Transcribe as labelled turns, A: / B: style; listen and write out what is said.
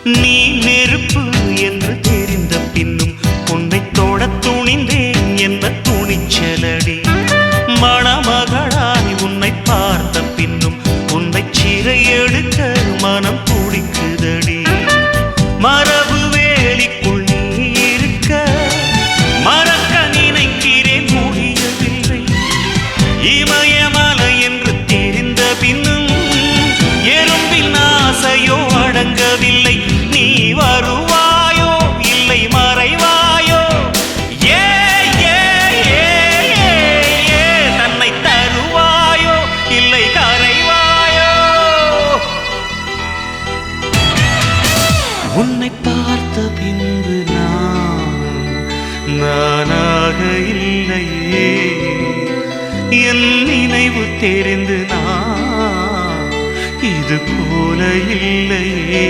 A: நீ நெருப்பு என்று தெரிந்த பின்னும் உன்னை தொட துணிந்தேன் என்ன துணிச்சலடி. மணமகளாய் உன்னை பார்த்த பின்னும் உன்னை சிறை எடுக்க மனம் துடிக்குதடி. மரபு வேலிக்குள் நீ இருக்க மறக்க நினைக்கிறேன் முடியவில்லை. இமயமலை என்று தெரிந்த பின்னும் எறும்பின் ஆசையோ அடங்கவில்லை. நீ வருவாயோ இல்லை மறைவாயோ, ஏ ஏ ஏ ஏ தன்னை தருவாயோ இல்லை கரைவாயோ. உன்னை பார்த்த பின்பு நானாக இல்லையே. என் நினைவு தெரிந்து நான் இது போல இல்லையே.